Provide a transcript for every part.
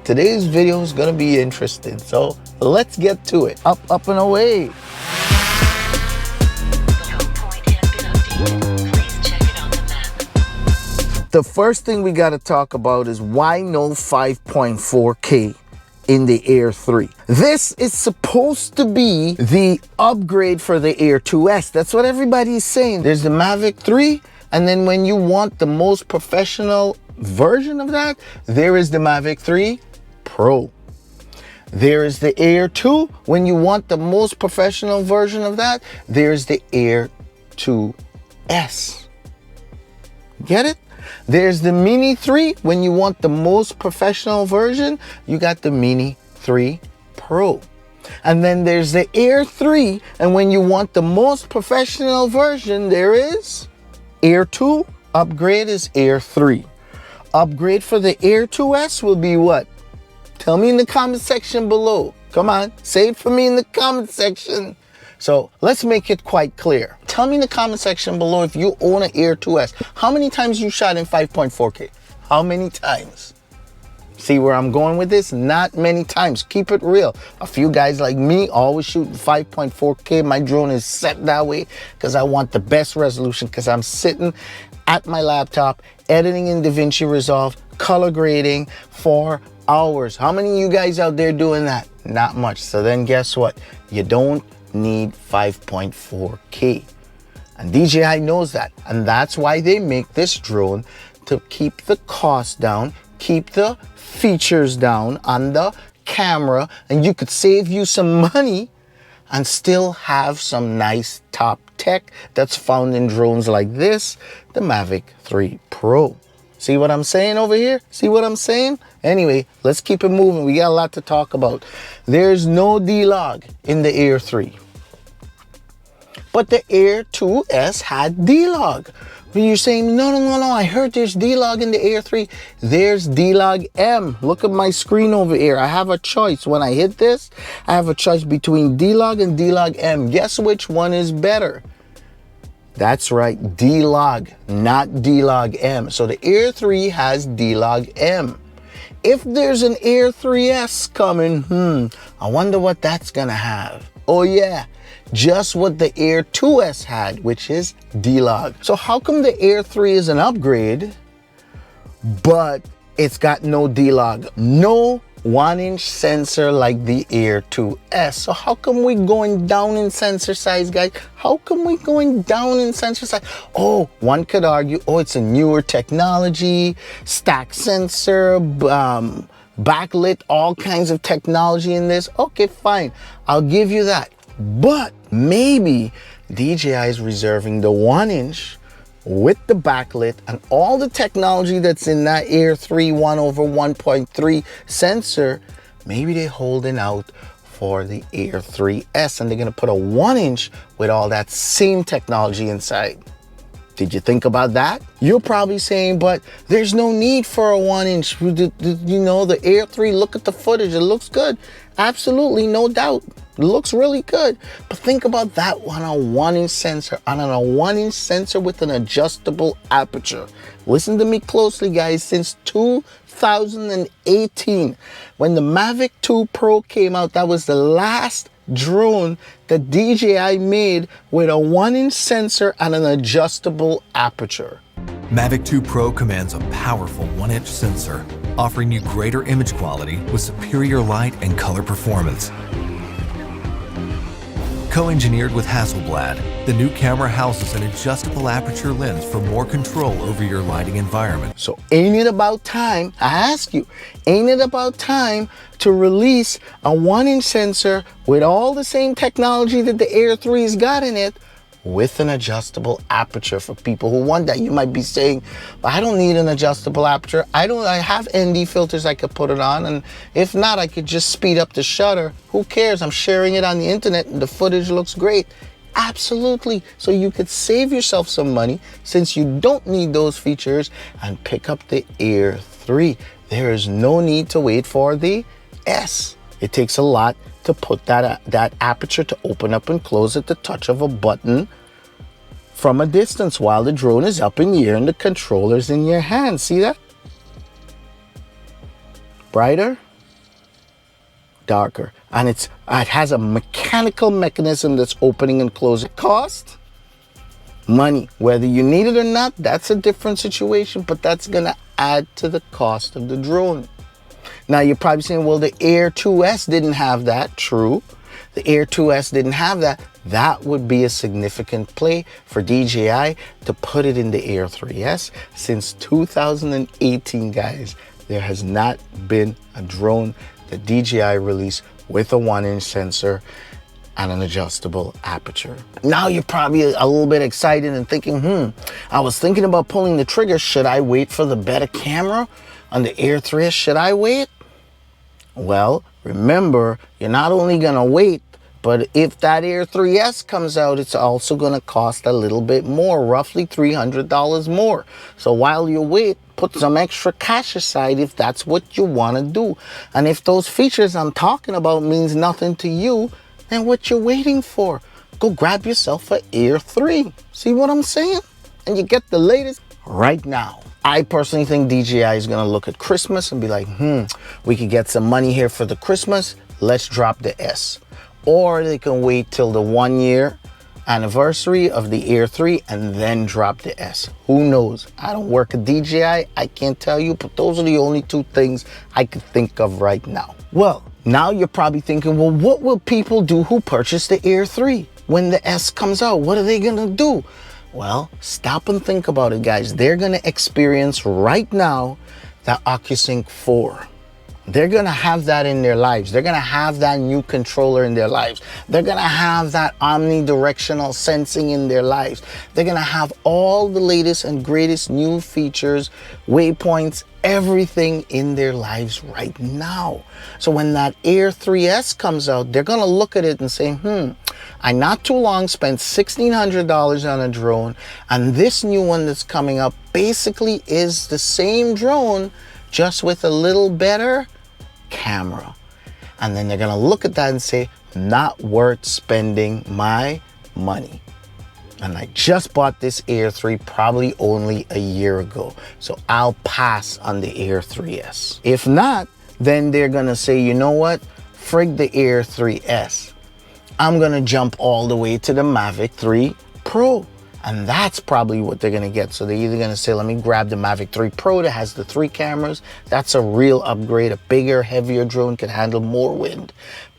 Today's video is gonna be interesting, so let's get to it. Up, up and away. The first thing we gotta talk about is why no 5.4K in the Air 3. This is supposed to be the upgrade for the Air 2S. That's what everybody's saying. There's the Mavic 3, and then when you want the most professional version of that, there is the Mavic 3 Pro. There is the Air 2. When you want the most professional version of that, there's the Air 2S. Get it? There's the Mini 3. When you want the most professional version, you got the Mini 3 Pro. And then there's the Air 3. And when you want the most professional version, there is Air 2. Upgrade is Air 3. Upgrade for the Air 2S will be what? Tell me in the comment section below. Come on, say it for me in the comment section. So let's make it quite clear. Tell me in the comment section below if you own an Air 2S. How many times you shot in 5.4K? How many times? See where I'm going with this? Not many times. Keep it real. A few guys like me always shoot 5.4K. My drone is set that way because I want the best resolution, because I'm sitting at my laptop editing in DaVinci Resolve, color grading for hours. How many of you guys out there doing that? Not much. So then guess what? You don't need 5.4K, and DJI knows that, and that's why they make this drone to keep the cost down, keep the features down on the camera, and you could save you some money and still have some nice top tech that's found in drones like this, the Mavic 3 Pro. See what I'm saying over here? See what I'm saying? Anyway, let's keep it moving. We got a lot to talk about. There's no DLog in the Air 3. But the Air 2S had DLog. When you're saying, no, I heard there's DLog in the Air 3. There's DLog M. Look at my screen over here. I have a choice. When I hit this, I have a choice between DLog and DLog M. Guess which one is better? That's right, DLog, not DLog M. So the Air 3 has DLog M. If there's an Air 3S coming, I wonder what that's gonna have. Oh yeah, just what the Air 2S had, which is DLog. So how come the Air 3 is an upgrade, but it's got no DLog? No 1-inch sensor like the Air 2S. So how come we going down in sensor size, guys? How come we going down in sensor size? Oh, one could argue, oh, it's a newer technology, stack sensor, backlit, all kinds of technology in this. Okay, fine, I'll give you that. But maybe DJI is reserving the 1-inch with the backlit and all the technology that's in that Air 3 1/1.3 sensor. Maybe they're holding out for the Air 3S, and they're gonna put a 1-inch with all that same technology inside. Did you think about that? You're probably saying, but there's no need for a 1-inch. You know, the Air 3, look at the footage, it looks good. Absolutely, no doubt. It looks really good. But think about that on a 1-inch sensor, on a 1-inch sensor with an adjustable aperture. Listen to me closely, guys. Since 2018, when the Mavic 2 Pro came out, that was the last drone that DJI made with a 1-inch sensor and an adjustable aperture. Mavic 2 Pro commands a powerful 1-inch sensor, offering you greater image quality with superior light and color performance. Co-engineered with Hasselblad, the new camera houses an adjustable aperture lens for more control over your lighting environment. So ain't it about time, I ask you, ain't it about time to release a 1-inch sensor with all the same technology that the Air 3's got in it, with an adjustable aperture for people who want that? You might be saying, but I don't need an adjustable aperture. I have ND filters I could put it on, and if not, I could just speed up the shutter. Who cares? I'm sharing it on the internet and the footage looks great. Absolutely. So you could save yourself some money since you don't need those features and pick up the Air 3. There is no need to wait for the S. It takes a lot to put that aperture to open up and close at the touch of a button from a distance while the drone is up in the air and the controller's in your hand. See that? Brighter? darker. And it has a mechanical mechanism that's opening and closing. Cost? Money. Whether you need it or not, that's a different situation, but that's gonna add to the cost of the drone. Now you're probably saying, well, the Air 2S didn't have that. True. The Air 2S didn't have that. That would be a significant play for DJI to put it in the Air 3S. Since 2018, guys, there has not been a drone that DJI released with a 1-inch sensor and an adjustable aperture. Now you're probably a little bit excited and thinking, I was thinking about pulling the trigger. Should I wait for the better camera on the Air 3S? Should I wait? Well, remember, you're not only gonna wait, but if that Air 3S comes out, it's also gonna cost a little bit more, roughly $300 more. So while you wait, put some extra cash aside if that's what you wanna do. And if those features I'm talking about means nothing to you, then what you're waiting for? Go grab yourself an Air 3. See what I'm saying? And you get the latest right now. I personally think DJI is gonna look at Christmas and be like, we could get some money here for the Christmas, let's drop the S. Or they can wait till the 1-year anniversary of the Air 3 and then drop the S. Who knows? I don't work at DJI, I can't tell you, but those are the only two things I could think of right now. Well, now you're probably thinking, well, what will people do who purchase the Air 3 when the S comes out? What are they gonna do? Well, stop and think about it, guys. They're gonna experience right now the OcuSync 4. They're gonna have that in their lives. They're gonna have that new controller in their lives. They're gonna have that omnidirectional sensing in their lives. They're gonna have all the latest and greatest new features, waypoints, everything in their lives right now. So when that Air 3S comes out, they're gonna look at it and say, I not too long spent $1,600 on a drone, and this new one that's coming up basically is the same drone, just with a little better camera. And then they're gonna look at that and say, not worth spending my money. And I just bought this Air 3 probably only a year ago, so I'll pass on the Air 3S. If not, then they're gonna say, you know what, frig the Air 3S. I'm gonna jump all the way to the Mavic 3 Pro. And that's probably what they're gonna get. So they're either gonna say, let me grab the Mavic 3 Pro that has the 3 cameras. That's a real upgrade. A bigger, heavier drone can handle more wind.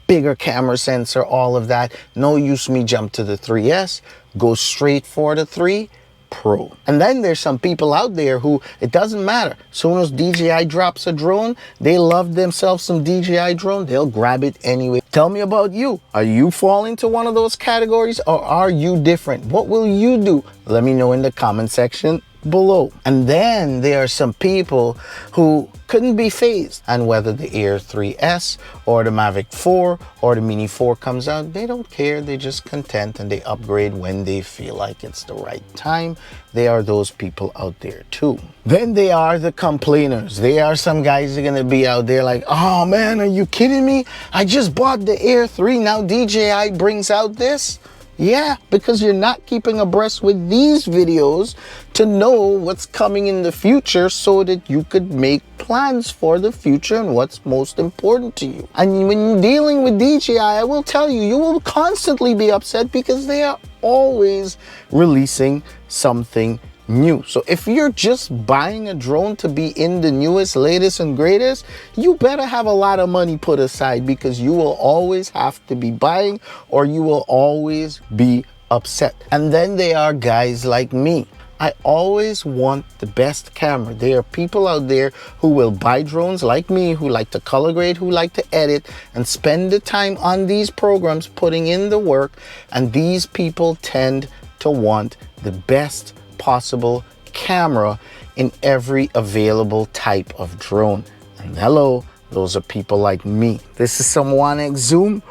Bigger camera sensor, all of that. No use me jump to the 3S. Go straight for the 3 Pro. And then there's some people out there who, it doesn't matter. As soon as DJI drops a drone, they love themselves some DJI drone, they'll grab it anyway. Tell me about you. Are you falling to one of those categories, or are you different? What will you do? Let me know in the comment section below. And then there are some people who couldn't be phased, and whether the Air 3S or the Mavic 4 or the Mini 4 comes out, they don't care. They're just content and they upgrade when they feel like it's the right time. They are those people out there too. Then they are the complainers. They are some guys that are gonna be out there like, oh man, are you kidding me? I just bought the Air 3, now DJI brings out this? Yeah, because you're not keeping abreast with these videos to know what's coming in the future so that you could make plans for the future and what's most important to you. And when you're dealing with DJI, I will tell you, you will constantly be upset because they are always releasing something new. So if you're just buying a drone to be in the newest, latest and greatest, you better have a lot of money put aside, because you will always have to be buying or you will always be upset. And then there are guys like me. I always want the best camera. There are people out there who will buy drones like me, who like to color grade, who like to edit and spend the time on these programs putting in the work, and these people tend to want the best possible camera in every available type of drone. And hello, those are people like me. This is some 1x zoom.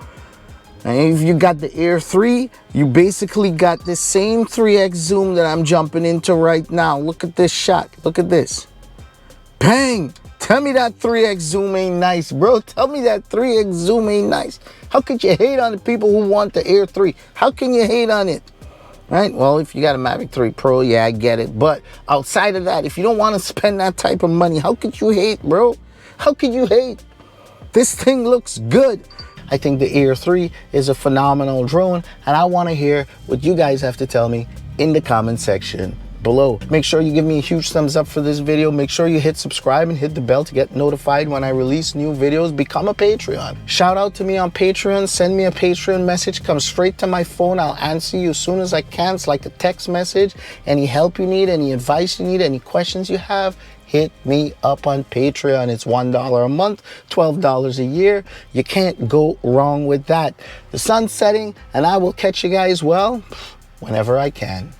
And if you got the Air 3, you basically got the same 3x zoom that I'm jumping into right now. Look at this shot. Look at this. Bang! Tell me that 3x zoom ain't nice, bro. Tell me that 3x zoom ain't nice. How could you hate on the people who want the Air 3? How can you hate on it? Right? Well, if you got a Mavic 3 Pro, yeah, I get it. But outside of that, if you don't want to spend that type of money, how could you hate, bro? How could you hate? This thing looks good. I think the Air 3 is a phenomenal drone, and I want to hear what you guys have to tell me in the comment section below. Make sure you give me a huge thumbs up for this video. Make sure you hit subscribe and hit the bell to get notified when I release new videos. Become a Patreon. Shout out to me on Patreon. Send me a Patreon message. Come straight to my phone. I'll answer you as soon as I can. It's like a text message. Any help you need, any advice you need, any questions you have, hit me up on Patreon. It's $1 a month, $12 a year. You can't go wrong with that. The sun's setting, and I will catch you guys, well, whenever I can.